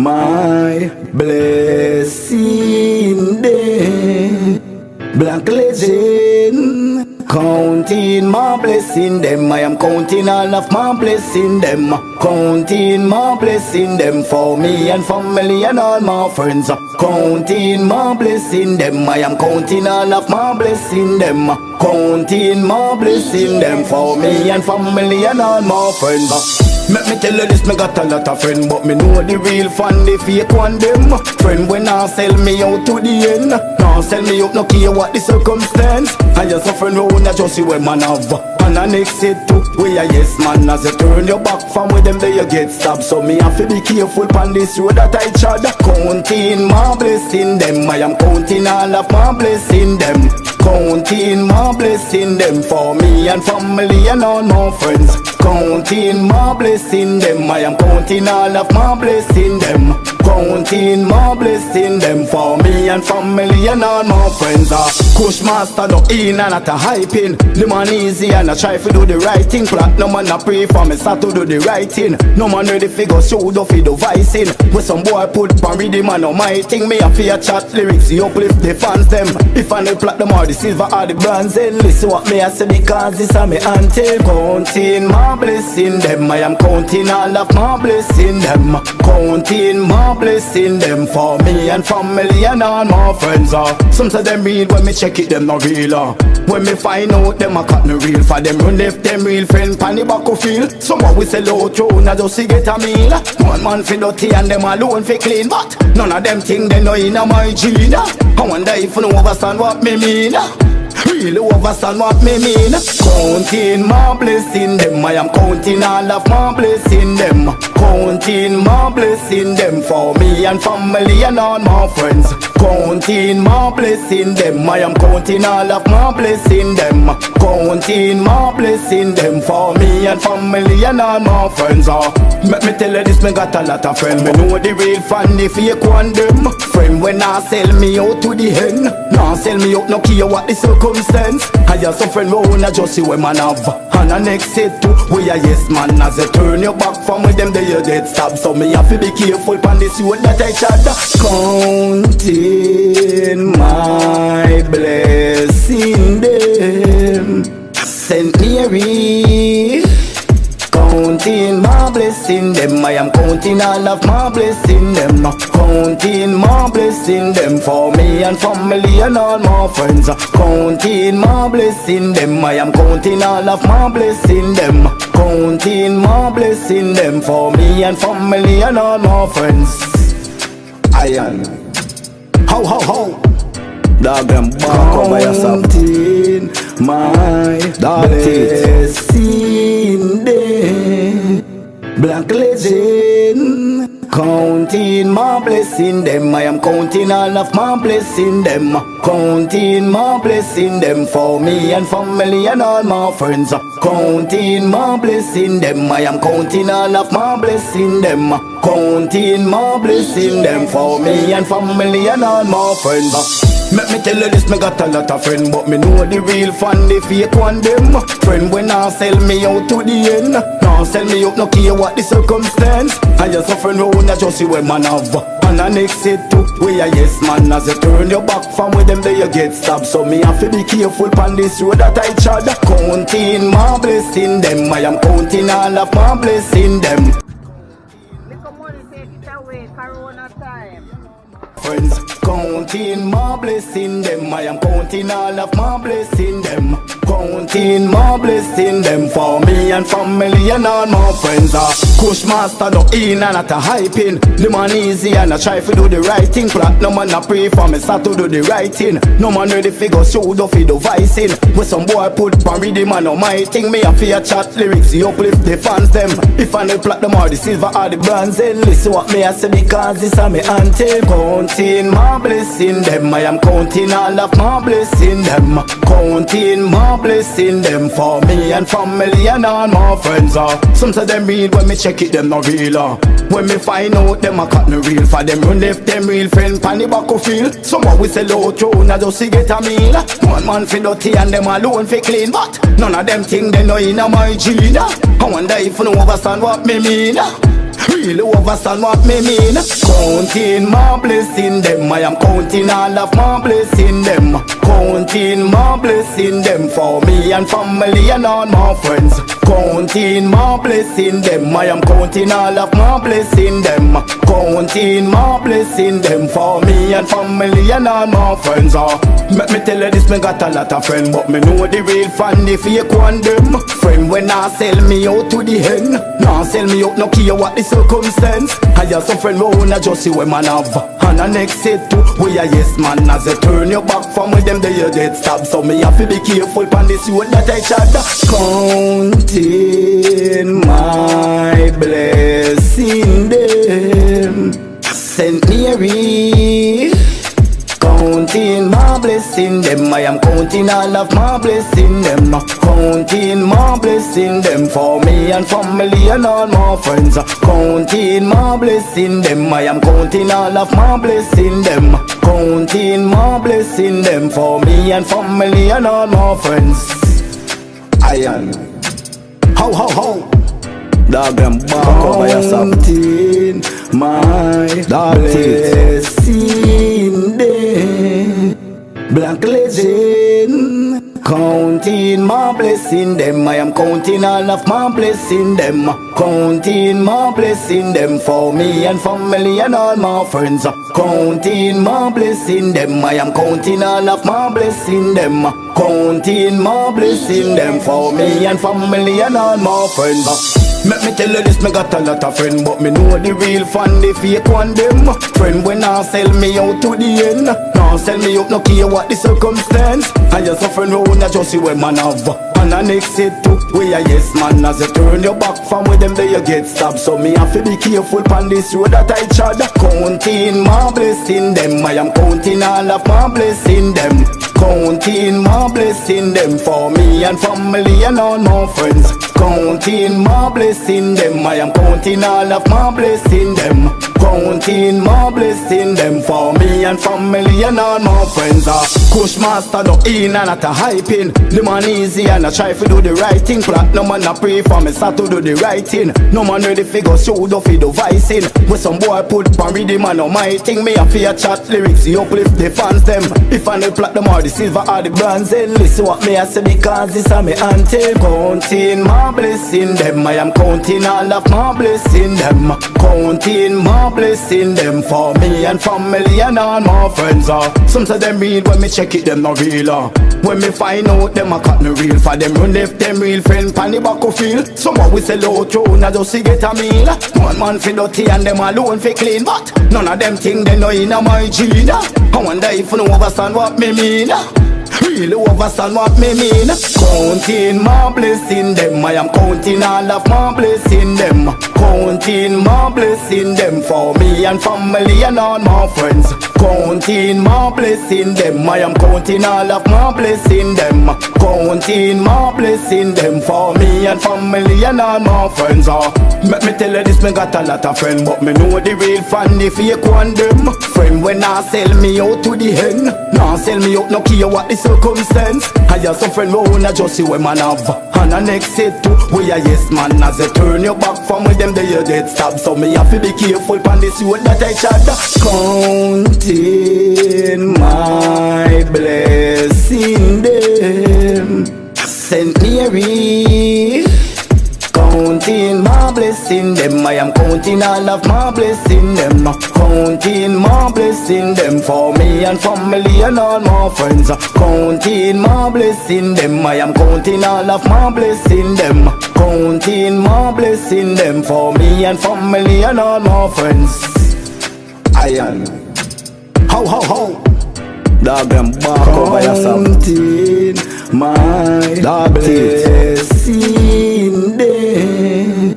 my blessing day. Black legend, counting my blessing them. I am counting all of my blessing them. Counting my blessing them for me and family and all my friends. Counting my blessing them. I am counting all of my blessing them. Counting my blessing them for me and family and all my friends. Make me tell you this, me got a lot of friends, but me know the real fan, the fake one them. Friend when I sell me out to the end, now sell me up, no care what the circumstance. I just a friend who not just see when man have. And I next it too, where I yes man, as you turn your back from with them, there you get stabbed. So me have to be careful on this road that I trod. Counting my blessing them, I am counting all of my blessing them. Counting my blessing them for me and family and all my friends. Counting my blessing them, I am counting all of my blessing them. Counting my blessing them for me and family and all my friends. Kush master no in and not a hyping. The man easy and I try to do the right thing. Platinum man I pray for me start to do the right thing. No man ready figure show do fi do vicing. With some boy put pan rhythm and no my thing. Me a fear chat lyrics, you uplift the fans them. If I no platinum or the silver or the bronze, then listen what me I say because this a me anthem. Counting my blessing them, I am counting all of my blessing them. Counting my blessing them for me and family and all my friends. Some of them real when me check it, them not real. When me find out them a cut me real. For them run left them real friend pan the back of field. Some we sell out throne and just to get a meal. One man fi dirty and them alone fi clean, but none of them think they know in a my gene. I wonder if you understand what me mean. Really understand what me mean. Counting my blessing them, I am counting all of my blessing them. Counting my blessing them for me and family and all my friends. Counting my blessing them, I am counting all of my blessing them. Counting my blessing them for me and family and all my friends. Make me tell you this, me got a lot of friends. Me know the real fan, the fake one them. Friend when I sell me out to the end, now sell me out, no care what the circumstance. I have some friend who not just see what man have. And I next it too, we a yes man. As you turn your back from with them, they you get stabbed. So me have to be careful on this road that I trod. Counting my blessing them, Saint Mary. Counting my blessing them, I am counting all of my blessing them. Counting my blessing them for me and family and all my friends. Counting my blessing them, I am counting all of my blessing them. Counting my blessing them for me and family and all my friends. I am how dog them back over yourself. Counting my blessing day. Black legend, counting my blessing them. I am counting all of my blessing them. Counting my blessing them for me and family and all my friends. Counting my blessing them. I am counting all of my blessing them. Counting my blessing them for me and family and all my friends. Make me tell you this, me got a lot of friends, but me know the real fan, the fake one them. Friend when I sell me out to the end, now sell me up, no care what the circumstance. I just a friend who not just see what man have. And I next it too, we a yes man. As you turn your back from with them, there you get stabbed. So me have to be careful on this road that I trod. Counting my blessing them, I am counting all of my blessing them. Little money take it away, Corona time. Friends, counting my blessing them, I am counting all of my blessing them. Counting my blessing them for me and family and all my friends. Kush master no in and not a hyping. The man easy and I try to do the right thing. Platinum man I pray for me start to do the right thing. No man ready figure show do fi do vicing. With some boy put pan rhythm and no my thing. Me a fear chat lyrics, you uplift the fans them. If I no platinum or the silver or the bronze, then listen what me I say because this a me anthem. Counting my blessing them, I am counting all of my blessing them. Counting my blessing them for me and family and all my friends. Some of them real when me check it, them not real. When me find out them a cut me real. For them run left them real friend pan the back of field. Some we sell out throne and just to get a meal. One man fi dirty and them alone fi clean, but none of them think they know in a my gene. I wonder if you understand what me mean. Really understand what me mean? Counting my blessing them, I am counting all of my blessing them. Counting my blessing them for me and family and all my friends. Counting my blessing them, I am counting all of my blessing them. Counting my blessing them for me and family and all my friends. Let me tell you this, me got a lot of friends, but me know the real fan, the fake one them. Friend when I sell me out to the end, now sell me out, no care what the circumstance. I have some friend who wanna just see what man have, and the next set too, we a yes man. As you turn your back from with them, they you get stabbed. So me have to be careful on this road that I chat. Counting my blessing them, Saint Mary. Counting my blessing them, I am counting all of my blessing them. Counting my blessing them for me and family and all my friends. Counting my blessing them, I am counting all of my blessing them. Counting my blessing them for me and family and all my friends. I am ho dog them back over yourself. Counting my blessing them, Black Legend. Counting my blessing them, I am counting all of my blessing them. Counting my blessing them for me and family and all my friends. Counting my blessing them, I am counting all of my blessing them. Counting my blessing them for me and family and all my friends. Let me tell you this, me got a lot of friends, but me know the real fan, the fake one them. Friend when I sell me out to the end, now sell me out, no care what the circumstance. I just a friend who wanna just see what man have, and the next set too, we a yes man. As you turn your back from with them, there you get stabbed. So me have to be careful on this road that I trod. Counting my blessing them, I am counting all of my blessing them. Counting my blessing them for me and family and all my friends. Counting my blessing them, I am counting all of my blessing them. Counting my blessing them for me and family and all my friends. Kush master no in and not a hyping. The man easy and I try to do the right thing. Platinum man I pray for me start to do the right thing. No man ready figure show the fi devising. With some boy put pan rhythm and no my thing. Me a fear chat lyrics, he uplift the fans them. If I no platinum or the silver or the bronze, then listen what me I say because this a me anthem. Counting my blessing them, I am counting all of my blessing them. Counting my blessing them for me and family and all my friends. Some say them real, when me check it them no real. When me find out them a cut no real. For them run left them real friend pan the battlefield. Some we sell out throne and just to get a meal. One man fi dirty and them alone fi clean, but none of them think they know in a my gene. I wonder if you know understand what me mean. Really understand what me mean. Counting my blessing them, I am counting all of my blessing them. Counting my blessing them for me and family and all my friends. Counting my blessing them, I am counting all of my blessing them. Counting my blessing them for me and family and all my friends. Let me tell you this, me got a lot of friends, but me know the real fan, the fake one them. Friend when I sell me out to the end, now sell me out, no care what the circumstance. I have some friend who wanna just see what man have, and the next set too, we a yes man. As you turn your back from with them, there you get stabbed. So me have to be careful on this road that I chat. Counting my blessing them, Saint Mary. Counting my blessing them, I am counting all of my blessing them. Counting my blessing them for me and family and all my friends. Counting my blessing them, I am counting all of my blessing them. Counting my blessing them for me and family and all my friends. I am ho dog them back over yourself. Counting my blessing them,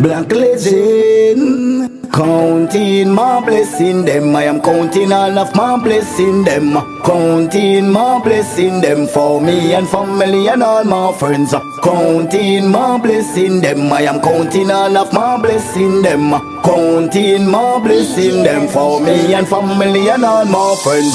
Black Legend. Counting my blessing them, I am counting all of my blessing them. Counting my blessing them for me and family and all my friends. Counting my blessing them, I am counting all of my blessing them. Counting my blessing them for me and family and all my friends.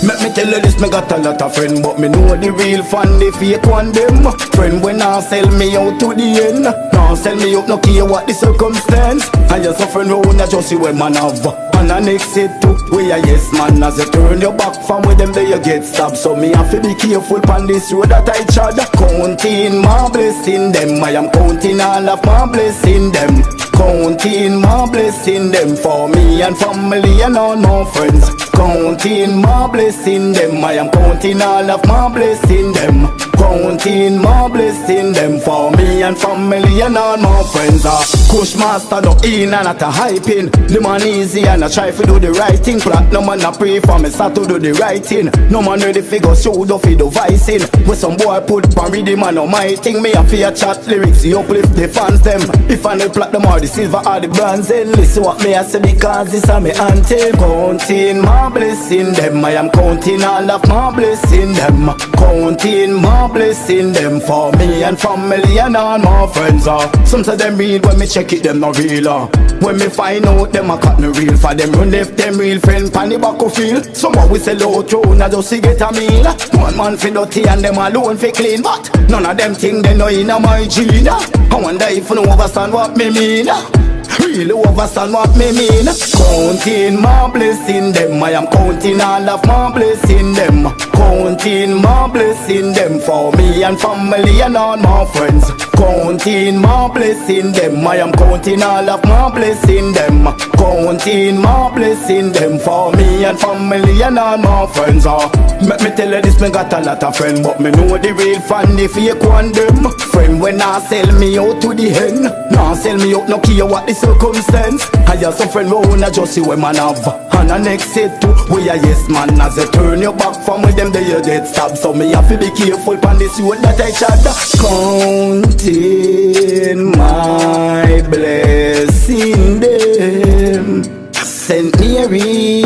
Let me tell you this, me got a lot of friends, but me know the real fan, the fake one them. Friend when I sell me out to the end, now Can't sell me up, no care what the circumstance. And you're suffering round, I just see where man have. And I next it too, where I yes man. As you turn your back from with them, there you get stabbed. So me have to be careful on this road that I charge. Counting my blessing them, I am counting all of my blessing them. Counting my blessing them for me and family and all my friends. Counting my blessing them, I am counting all of my blessing them. Counting my blessing them for me and family and all my friends. Kush master no in and not a hyping. The man easy and I try to do the right thing. Platinum man I pray for me start to do the right thing. No man ready figure show the fi devising. With some boy put pan rhythm and no my thing. Me a fear chat lyrics, you uplift the fans them. If I no platinum or the silver or the bronze, then listen what me I say because this a me anthem. Counting my blessing them, I am counting all of my blessing them. Counting my blessing them for me and family and all my friends. Some of them real when me check it, them not real. When me find out them a cut no real. For them run left them real friend pan the battlefield. Some of we sell out throne and just to get a meal. One man fi dirty and them alone fi clean. But none of them think they know in a my gene. I wonder if you know understand what me mean. Really understand what me mean. Counting my blessing them, I am counting all of my blessing them. Counting my blessing them for me and family and all my friends. Counting my blessing them, I am counting all of my blessing them. Counting my blessing them for me and family and all my friends. Make me tell you this, me got a lot of friends, but me know the real fan, the fake one them. Friend when I sell me out to the end, now sell me out, no care what the circumstance. I have some friend who I just see where man have. And I next it too, we are yes man. As you turn your back from with them, they you get stabbed. So me have to be careful on this road that I chat. Counting my blessing them, Saint Mary